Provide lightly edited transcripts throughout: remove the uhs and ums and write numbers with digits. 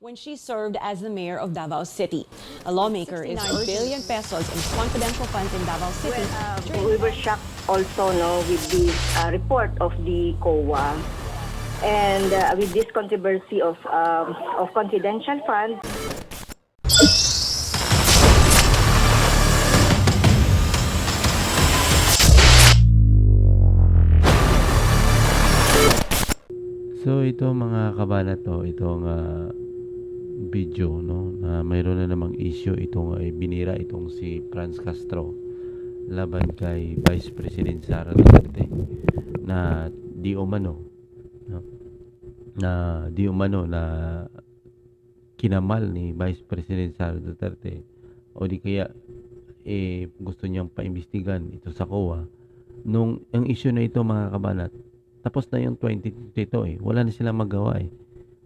when she served as the mayor of Davao City. A lawmaker is 69 billion pesos in confidential funds in Davao City. We were shocked also with this report of the COA and with this controversy of confidential funds. So ito mga kabanat itong video na mayroon na namang issue itong binira itong si Franz Castro laban kay Vice President Sara Duterte na di umano na kinamal ni Vice President Sara Duterte o di kaya gusto niyang paimbestigan ito sa COA nung ang issue na ito mga kabanat. Tapos na yung 2022 wala na silang magawa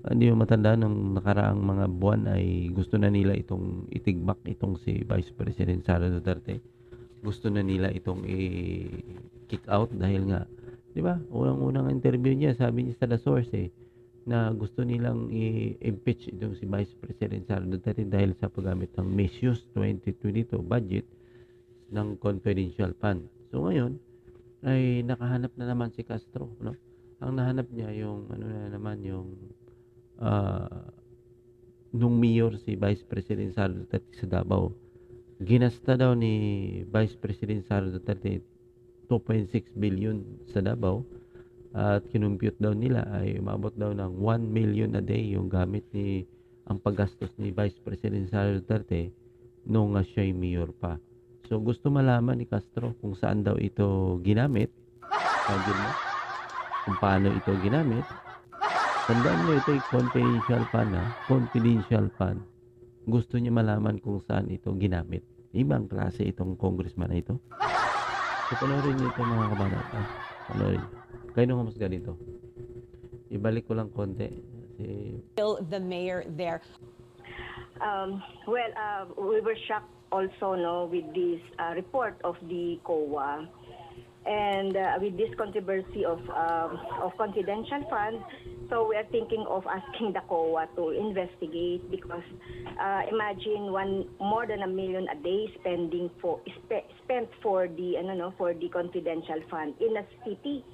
Hindi mo matanda ng nakaraang mga buwan ay gusto na nila itong itigbak itong si Vice President Sara Duterte. Gusto na nila itong i-kick out dahil nga, di ba? Unang interview niya, sabi niya sa The Source na gusto nilang i-impeach itong si Vice President Sara Duterte dahil sa paggamit ng misuse 2022 budget ng confidential fund. So ngayon, ay nakahanap na naman si Castro, no? Ang nahanap niya yung nung mayor si Vice President Sara Duterte sa Davao. Ginasta daw ni Vice President Sara Duterte 2.6 billion sa Davao at kinumpute daw nila ay umabot daw ng 1 million a day yung gamit ang paggastos ni Vice President Sara Duterte nung siya'y mayor pa. So gusto malaman ni Castro kung saan daw ito ginamit. Imagine mo kung paano ito ginamit. Tandaan mo ito ay confidential fund confidential fund. Gusto niya malaman kung saan ito ginamit. Ibang klase itong congressman na ito. So panoorin niyo ito mga kabanat. Panoorin. Kayo nung humusga dito. Ibalik ko lang konti. The mayor there. We were shocked also with this report of the COA and with this controversy of confidential funds. So we are thinking of asking the COA to investigate because imagine more than 1 million a day spent for the confidential fund in a city.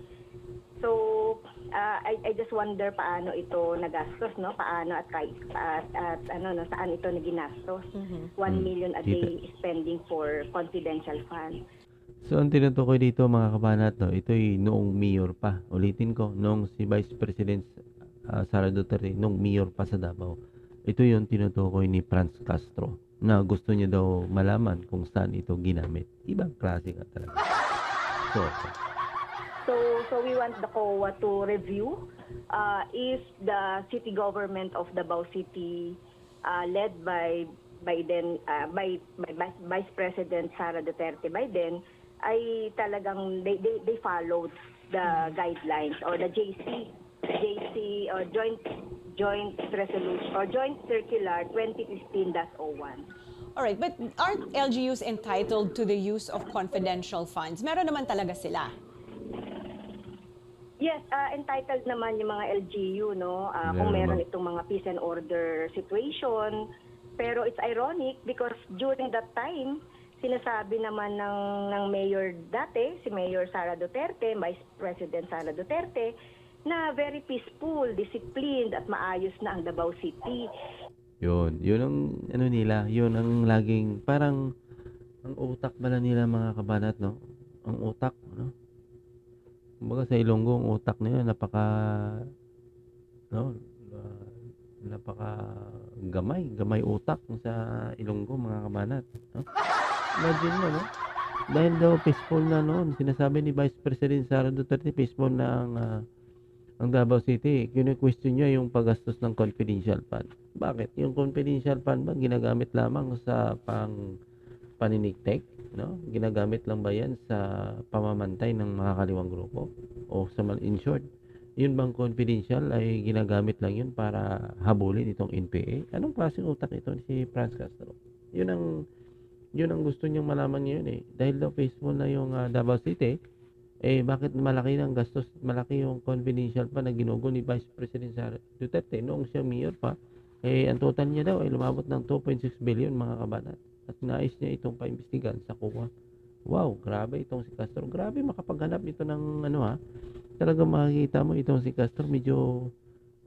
So I just wonder paano ito nagastos, no? Paano at saan ito naginastos? 1 million a day spending for confidential fund. So ang tinutukoy dito mga kabanat, ito'y noong mayor pa. Ulitin ko, noong si Vice President Sara Duterte, noong mayor pa sa Davao. Ito yung tinutukoy ni Franz Castro na gusto niya daw malaman kung saan ito ginamit. Ibang klase nga talaga. So we want the COA to review if the city government of Davao City led by Vice President Sara Duterte by then ay talagang they followed the guidelines or the JC or joint resolution or joint circular 2015-01. All right, but aren't LGUs entitled to the use of confidential funds? Meron naman talaga sila. Yes, entitled naman yung mga LGU, no? Kung meron itong mga peace and order situation. Pero it's ironic because during that time, sinasabi naman ng mayor dati, si Mayor Sara Duterte, Vice President Sara Duterte, na very peaceful, disciplined at maayos na ang Davao City. Yun ang nila, yun ang laging parang ang utak bala nila mga kabanat, no? Ang utak, no? Kumbaga sa Ilonggo, ang utak nila napaka gamay utak sa Ilonggo mga kabanat, no? Imagine mo, no? Dahil daw peaceful na noon, sinasabi ni Vice President Sara Duterte, peaceful na ang Davao City. Kine-question niya yung paggastos ng confidential fund. Bakit? Yung confidential fund ba ginagamit lamang sa paniniktek, no? Ginagamit lang ba yan sa pamamantay ng mga kaliwang grupo? O in short, yun bang confidential ay ginagamit lang yun para habulin itong NPA? Anong klaseng utak ito si Franz Castro? Yun ang gusto niyang malaman ngayon Dahil daw peaceful na yung Davao City, bakit malaki ng gastos, malaki yung confidential pa na ginugo ni Vice President Sara Duterte noong siya mayor pa ang total niya daw ay lumabot ng 2.6 billion mga kabanat. At nais niya itong paimbestigahan sa COA. Wow, grabe itong si Castro. Grabe makapaghanap ito ng talagang makikita mo itong si Castro medyo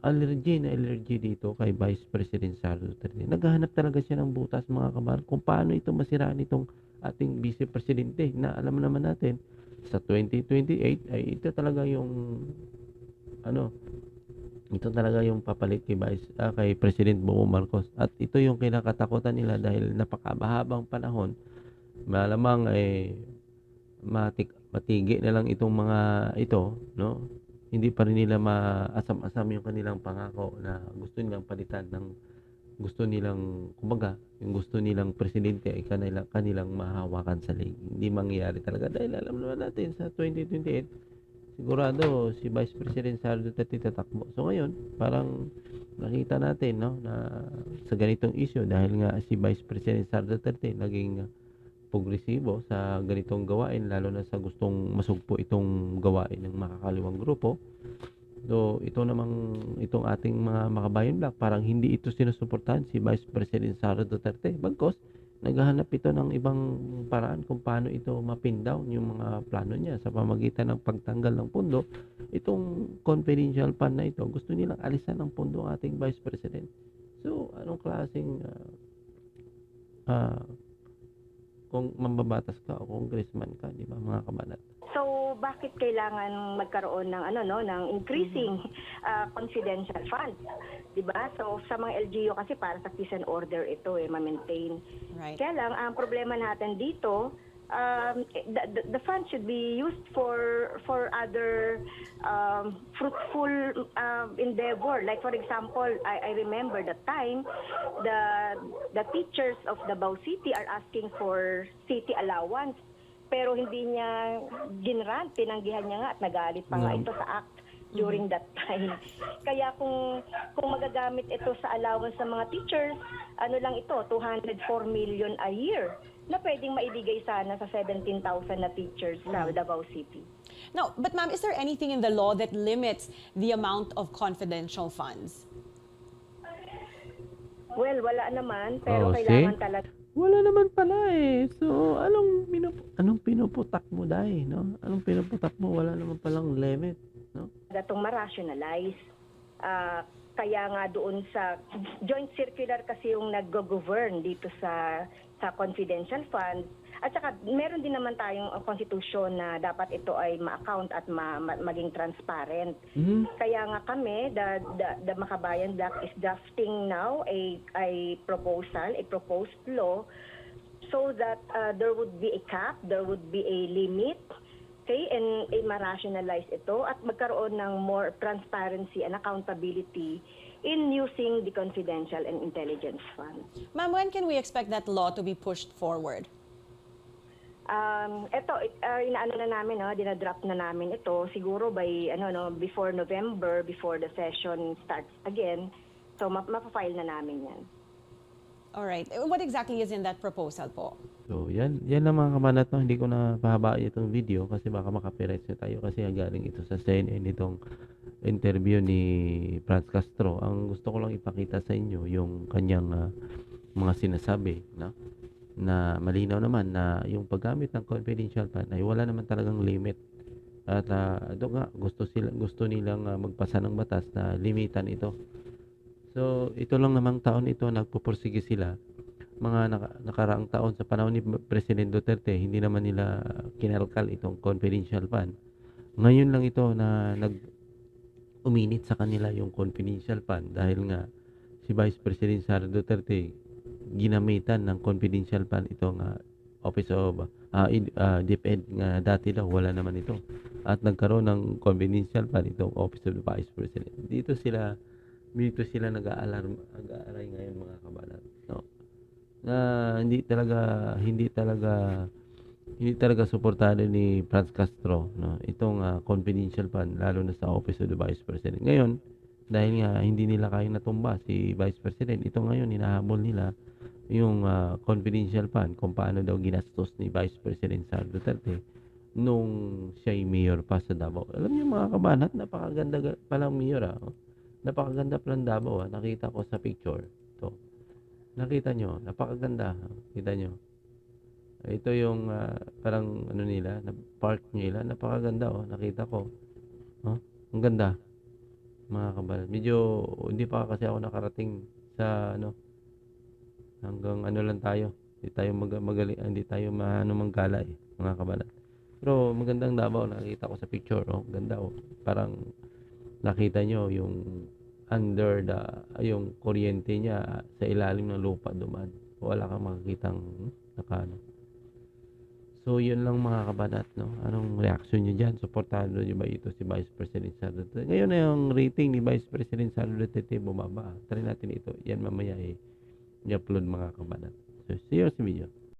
allergy dito kay Vice President Sara Duterte. Naghahanap talaga siya ng butas mga kabanat kung paano ito masiraan itong ating Vice Presidente na alam naman natin sa 2028 ay ito talaga yung ano ito talaga yung papalit kay President Bongbong Marcos. At ito yung kinakatakutan nila dahil napakabahabang panahon. Malamang matigi na lang itong mga ito, no? Hindi pa rin nila maasam-asam yung kanilang pangako na gusto nilang palitan ng gusto nilang kumbaga, yung gusto nilang presidente ay kanilang mahawakan sa leg. Hindi mangyayari talaga dahil alam naman natin sa 2028 sigurado si Vice President Sara Duterte tatakbo. So ngayon, parang nakita natin no na sa ganitong issue dahil nga si Vice President Sara Duterte naging progresibo sa ganitong gawain lalo na sa gustong masugpo itong gawain ng makakaliwang grupo. So itong ating mga makabayan black parang hindi ito sinusuportahan si Vice President Sara Duterte. Bagkos naghahanap ito ng ibang paraan kung paano ito mapin down yung mga plano niya sa pamagitan ng pagtanggal ng pondo. Itong confidential fund na ito, gusto nilang alisan ng pondo ang ating Vice President. So, anong klaseng kung mambabatas ka o congressman ka, di ba mga kabanat? So bakit kailangan magkaroon ng ng increasing confidential funds, 'di ba? So sa mga LGU kasi para sa peace and order ito ma-maintain. Right. Kaya lang ang problema natin dito, the funds should be used for other fruitful endeavor. Like for example, I remember the time the teachers of Davao City are asking for city allowance. Pero hindi niya ginrant, tinanggihan niya nga at nagalit pa nga ito sa act during that time. Kaya kung magagamit ito sa allowance ng mga teachers, ano lang ito, 204 million a year na pwedeng maibigay sana sa 17,000 na teachers sa Davao City. No, but ma'am, is there anything in the law that limits the amount of confidential funds? Well, wala naman, pero Oh, kailangan see? talaga. Wala naman pala eh. So, anong pinuputak mo dahil, no? Anong pinuputak mo? Wala naman palang limit, no? Itong ma-rationalize. Kaya nga doon sa joint circular kasi yung nag-govern dito sa confidential funds. At saka meron din naman tayong constitution na dapat ito ay ma-account at maging transparent. Kaya nga kami, the Makabayan Black is drafting now a proposed law so that there would be a cap, there would be a limit, okay, and ma-rationalize ito at magkaroon ng more transparency and accountability in using the confidential and intelligence fund. Ma'am, when can we expect that law to be pushed forward? Inaano na namin, dinadraft na namin ito siguro by before November, before the session starts again. So mapafile na namin 'yan. All right. What exactly is in that proposal po? So, yan lang mga kabanat, no? Hindi ko na pahabain itong video kasi baka makapiright na tayo kasi galing ito sa CNN itong interview ni Franz Castro. Ang gusto ko lang ipakita sa inyo yung kanyang mga sinasabi, no? Na malinaw naman na yung paggamit ng confidential fund ay wala naman talagang limit. At ito nga, gusto nilang magpasa ng batas na limitan ito. So, ito lang namang taon ito, nagpupursige sila. Mga nakaraang taon sa panahon ni President Duterte, hindi naman nila kinalkal itong confidential fund. Ngayon lang ito na uminit sa kanila yung confidential fund dahil nga si Vice President Sara Duterte ginamitan ng confidential fund itong Office of DepEd nga dati daw wala naman ito at nagkaroon ng confidential fund itong Office of the Vice President. Dito sila nag-aaray ngayon mga kabalat, no? Na hindi talaga suportado ni Franz Castro, no, itong confidential fund lalo na sa Office of the Vice President. Ngayon, dahil nga hindi nila kayang natumba si Vice President, ito ngayon hinahabol nila yung confidential fund kung paano daw ginastos ni Vice President Sara Duterte nung siya'y mayor pa sa Davao. Alam niyo mga kabanat, napakaganda palang mayor. Napakaganda pa ng Davao, nakita ko sa picture. Ito. Nakita nyo, napakaganda. Kita nyo. Ito yung parang ano nila, na park nila. Napakaganda, nakita ko. Ang ganda, mga kabalat. Medyo hindi pa kasi ako nakarating sa ano, hanggang ano lang tayo. Hindi tayo magaling, hindi tayo manggala mga kabalat. Pero magandang Davao, nakita ko sa picture, ganda, parang nakita nyo yung under yung kuryente niya sa ilalim ng lupa duman. Wala kang makikitang nakano. So, yun lang mga kabanat, no? Anong reaction nyo dyan? Suportado nyo ba ito si Vice President Sara Duterte? Ngayon na yung rating ni Vice President Sara Duterte bumaba. Try natin ito. Yan mamaya i-upload mga kabanat. So, see you sa video.